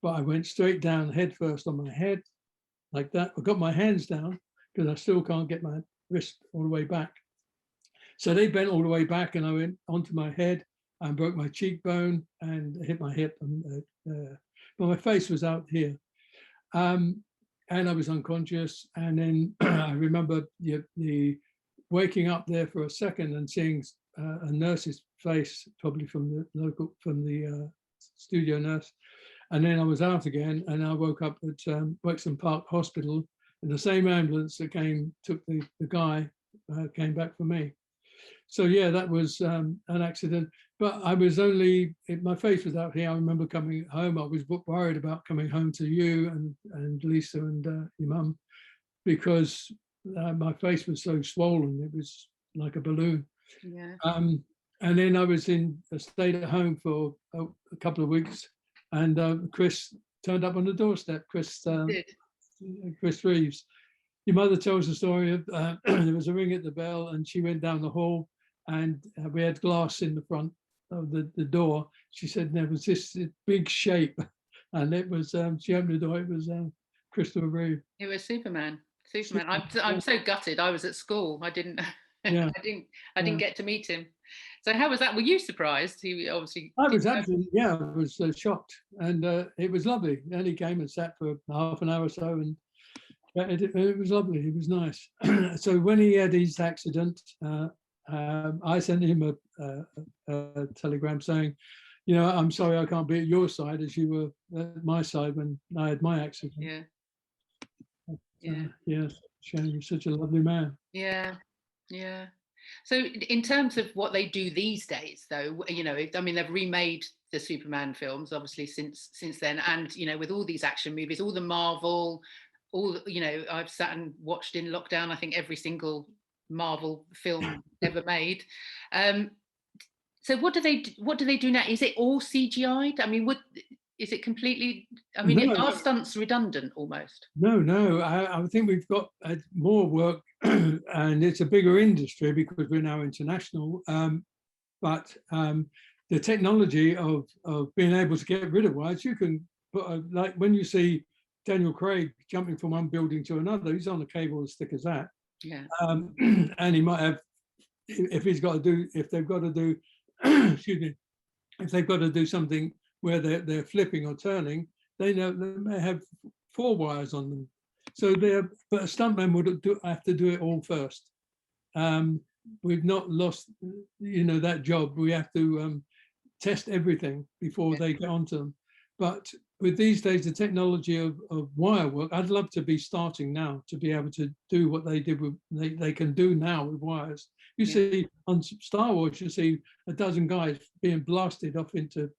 But I went straight down head first on my head, like that. I got my hands down because I still can't get my wrist all the way back. So they bent all the way back, and I went onto my head and broke my cheekbone and hit my hip. But my face was out here. And I was unconscious. And then I remember the waking up there for a second and seeing a nurse's face, probably from the studio nurse. And then I was out again, and I woke up at Weston Park Hospital, and the same ambulance that took the guy came back for me. So yeah, that was an accident. But I was my face was out here. I remember coming home. I was worried about coming home to you and Lisa and your mum, because my face was so swollen. It was like a balloon. Yeah. And then I stayed at home for a couple of weeks. And Chris turned up on the doorstep. Chris Reeves. Your mother tells the story of there was a ring at the bell, and she went down the hall, and we had glass in the front of the door. She said there was this big shape, and it was she opened the door. It was Christopher Reeve. It was Superman. I'm so gutted. I was at school. I didn't. Yeah. I didn't get to meet him. So how was that? Were you surprised? He obviously. I was absolutely, I was shocked, and it was lovely. And he came and sat for half an hour or so, and it was lovely. It was nice. So when he had his accident, I sent him a telegram saying, I'm sorry I can't be at your side as you were at my side when I had my accident. Yeah. Yes, Shane, you're such a lovely man. Yeah. Yeah. So in terms of what they do these days, though, I mean, they've remade the Superman films, obviously, since then. And, with all these action movies, all the Marvel, I've sat and watched in lockdown, I think every single Marvel film ever made. So what do they do now? Is it all CGI'd? I mean, is it completely, are stunts redundant almost? No, I think we've got more work and it's a bigger industry because we're now international. But the technology of being able to get rid of wires, you can put, like when you see Daniel Craig jumping from one building to another, he's on a cable as thick as that. Yeah. And he might have, if they've got to do, excuse me, if they've got to do something where they're flipping or turning, they may have 4 wires on them. So but a stuntman would have to do it all first. We've not lost, that job. We have to test everything before they get onto them. But with these days, the technology of wire work, I'd love to be starting now to be able to do what they did with they can do now with wires. You see on Star Wars, you see a dozen guys being blasted off into,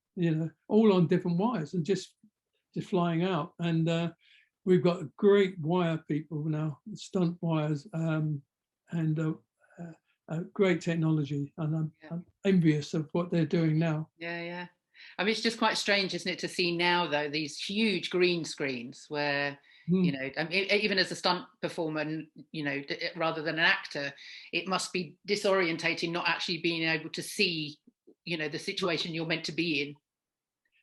all on different wires and just flying out. And we've got great wire people now, stunt wires, and great technology, and I'm envious of what they're doing now. Yeah, yeah. I mean, it's just quite strange, isn't it, to see now, though, these huge green screens where, you know, I mean, even as a stunt performer, you know, rather than an actor, it must be disorientating not actually being able to see, you know, the situation you're meant to be in.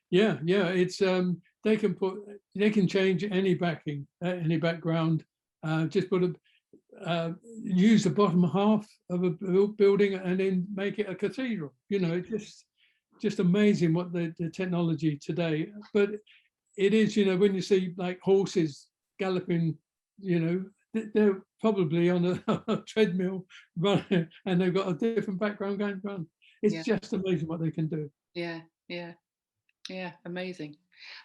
Yeah, yeah. It's they can change any backing, any background. Just put a use the bottom half of a building and then make it a cathedral. You know, it's just amazing what the technology today. But it is, you know, when you see like horses galloping, you know, they're probably on a treadmill running, and they've got a different background going on. It's Yeah, just amazing what they can do. yeah, yeah, yeah. Amazing.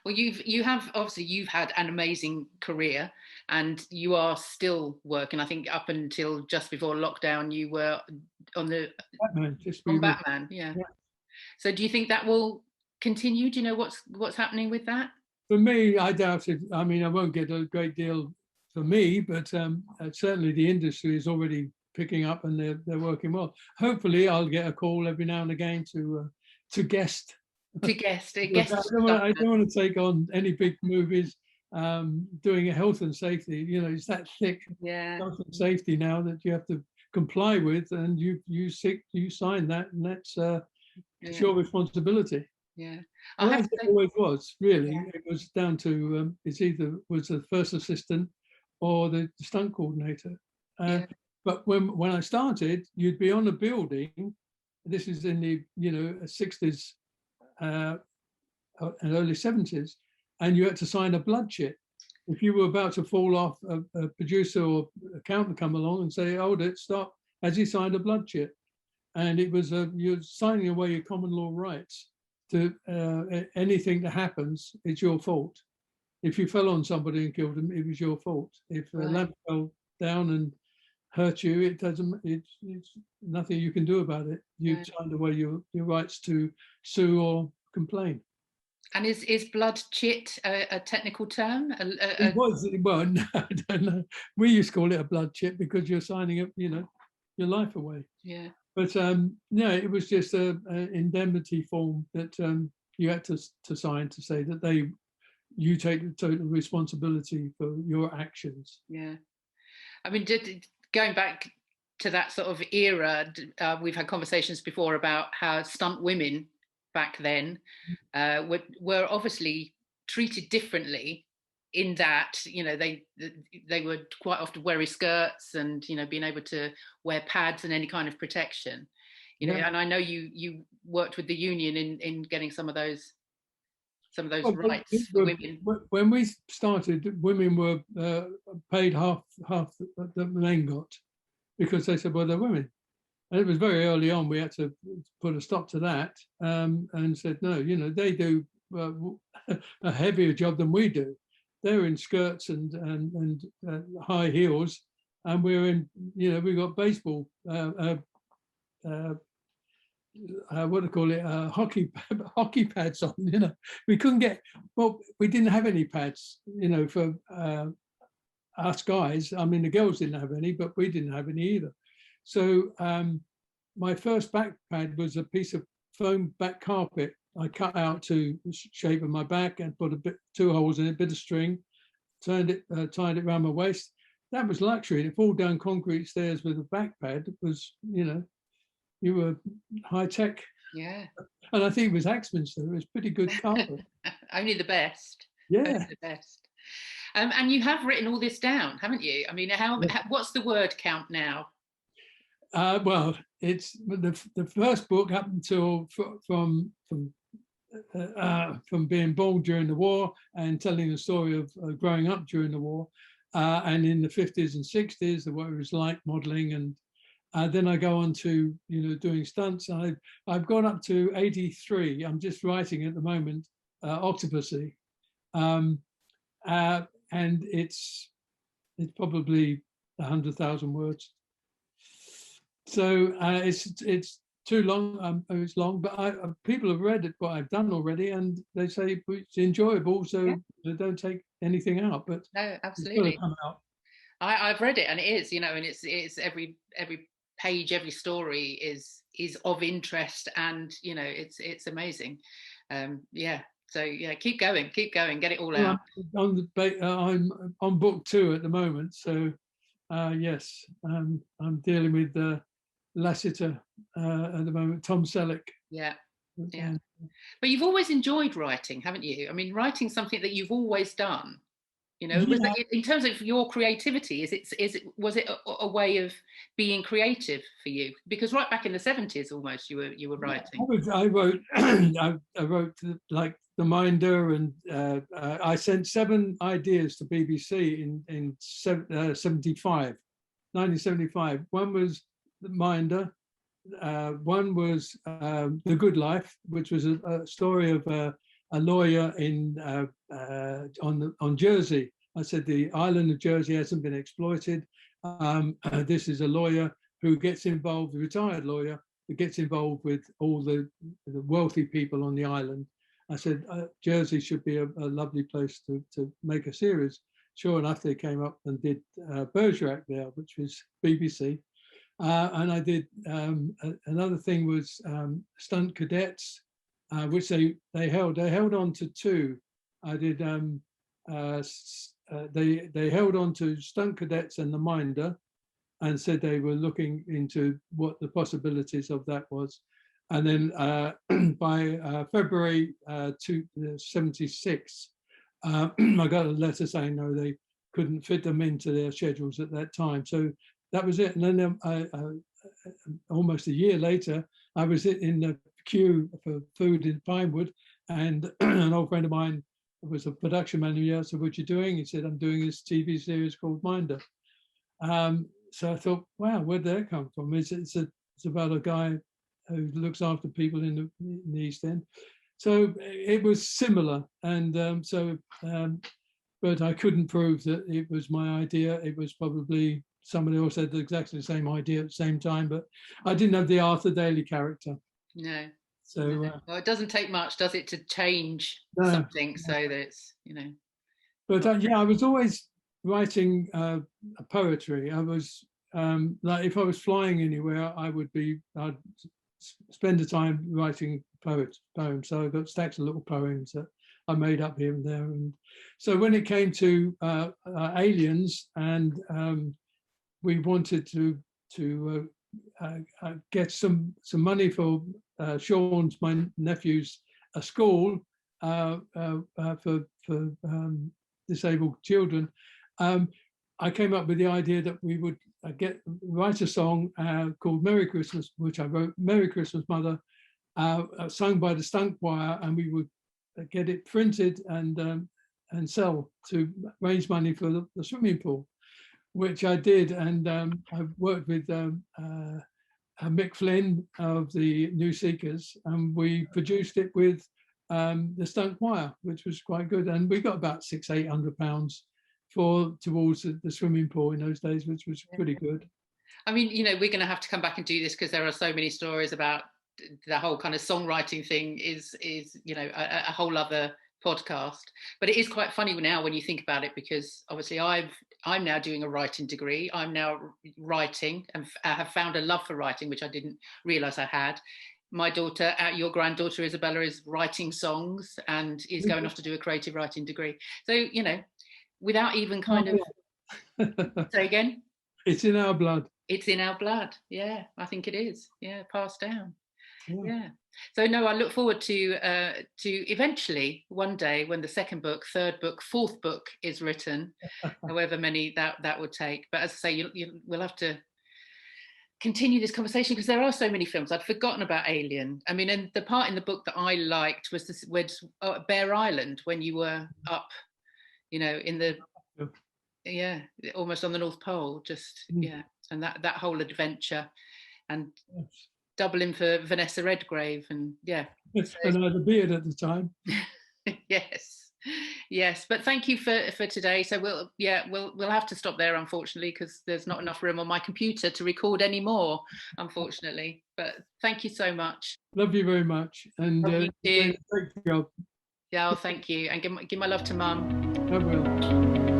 Well, you have obviously you've had an amazing career, and you are still working. I think up until just before lockdown, you were on the Batman, just be on with. Batman. Yeah. Yeah. So do you think that will continue? Do you know what's happening with that? For me, I doubt it. I mean, I won't get a great deal for me, but certainly the industry is already picking up, and they're working well. Hopefully, I'll get a call every now and again to guest. To guest, a But guest. I don't want to take on any big movies. Doing a health and safety, you know, it's that thick Yeah, health and safety now that you have to comply with, and you sign that, and that's it's yeah, your responsibility. yeah. I Well, have as to it say, always was, really. yeah, It was down to it's either was the first assistant or the stunt coordinator. Uh, yeah, but when I started, you'd be on a building. This is in the 60s and early 70s, and you had to sign a blood chit. If you were about to fall off, a producer or accountant come along and say, "Hold it, stop," as he signed a blood chit, and it was you're signing away your common law rights to anything that happens, it's your fault. If you fell on somebody and killed them, it was your fault. If a right, lamp fell down and hurt you, it doesn't. It's nothing you can do about it. You've right. signed away your rights to sue or complain. And is blood chit a technical term? It was, well, no, I don't know. We used to call it a blood chip because you're signing up, your life away. Yeah, But no, it was just a indemnity form that you had to sign to say that you take the total responsibility for your actions. yeah. I mean, going back to that sort of era, we've had conversations before about how stunt women back then were obviously treated differently in that, you know, they would quite often wear skirts and, you know, being able to wear pads and any kind of protection, you know. Yeah. And I know you worked with the union in getting some of those Well, rights for women. when we started, women were paid half the men got, because they said, well, they're women. And it was very early on, we had to put a stop to that, and said, no, they do a heavier job than we do. They're in skirts and high heels, and we're in, we've got baseball, what do you call it, hockey pads on. We couldn't get, well, we didn't have any pads, for us guys. I mean, the girls didn't have any, but we didn't have any either. So my first back pad was a piece of foam back carpet I cut out to the shape of my back and put two holes in it, a bit of string, tied it around my waist. That was luxury. To fall down concrete stairs with a back pad was, you were high tech. Yeah. And I think it was Axminster. It was pretty good carpet. Only the best. Yeah. Only the best. And you have written all this down, haven't you? I mean, what's the word count now? Well, it's the first book up until from being born during the war and telling the story of growing up during the war, and in the 50s and 60s, what it was like modeling, and then I go on to doing stunts. I've gone up to 83. I'm just writing at the moment, Octopussy, and it's probably 100,000 words. So it's too long. It's long, but people have read it, what I've done already, and they say it's enjoyable, so they don't take anything out. But No, it's got to absolutely. come out. I've read it, and it is, and it's every page, every story is of interest, and it's amazing. Yeah. So yeah, keep going, get it all Well, out. I'm on book 2 at the moment, so yes, I'm dealing with Lassiter at the moment, Tom Selleck. Yeah. Yeah. And But you've always enjoyed writing, haven't you? I mean, writing's something that you've always done. Was yeah, it, in terms of your creativity, was it a way of being creative for you? Because right back in the 70s, almost you were writing. I wrote I wrote like The Minder, and I sent 7 ideas to BBC in 75, 1975. One was The Minder. One was The Good Life, which was a story of a lawyer on Jersey. I said the island of Jersey hasn't been exploited. This is a lawyer who gets involved, a retired lawyer, who gets involved with all the wealthy people on the island. I said Jersey should be a lovely place to make a series. Sure enough, they came up and did Bergerac there, which was BBC. And I did another thing was stunt cadets, which they held on to 2. I did they held on to stunt cadets and The Minder, and said they were looking into what the possibilities of that was. And then by February 76, I got a letter saying no, they couldn't fit them into their schedules at that time. So that was it. And then almost a year later, I was in the queue for food in Pinewood, and an old friend of mine was a production manager. I said, "What you doing?" He said, "I'm doing this TV series called Minder." So I thought, wow, where'd that come from? It's about a guy who looks after people in the East End. So it was similar, and but I couldn't prove that it was my idea. It was probably somebody else had exactly the same idea at the same time, but I didn't have the Arthur Daly character. No. So No. Well, it doesn't take much, does it, to change no, something so that it's. But yeah, I was always writing poetry. I was like, if I was flying anywhere, I'd spend the time writing poems. So I've got stacks of little poems that I made up here and there. And so when it came to Aliens, and we wanted to get some money for Sean's, my nephew's, a school for disabled children. I came up with the idea that we would write a song called Merry Christmas, which I wrote, Merry Christmas Mother, sung by the stunt choir, and we would get it printed and sell to raise money for the swimming pool, which I did. And I worked with Mick Flynn of the New Seekers, and we produced it with the stunt choir, which was quite good. And we got about £600-800 towards the swimming pool in those days, which was pretty good. I mean, we're going to have to come back and do this, because there are so many stories about the whole kind of songwriting thing is a whole other podcast. But it is quite funny now when you think about it, because obviously I'm now doing a writing degree. I'm now writing, and I have found a love for writing, which I didn't realize I had. My daughter, your granddaughter Isabella, is writing songs and is going off to do a creative writing degree. So, without even kind of say again, it's in our blood. It's in our blood. Yeah, I think it is. Yeah, passed down. Yeah. So no, I look forward to eventually one day, when the second book, third book, fourth book is written, however many that would take. But as I say, we'll have to continue this conversation, because there are so many films. I'd forgotten about Alien. I mean, and the part in the book that I liked was this Bear Island, when you were up, in the almost on the North Pole, just and that whole adventure, and doubling for Vanessa Redgrave, and and I had a beard at the time. Yes. Yes, but thank you for today. So we'll have to stop there, unfortunately, because there's not enough room on my computer to record any more, unfortunately. But thank you so much. Love you very much, and Love you too. great job. Yeah, oh, thank you, and give my love to Mum. I will.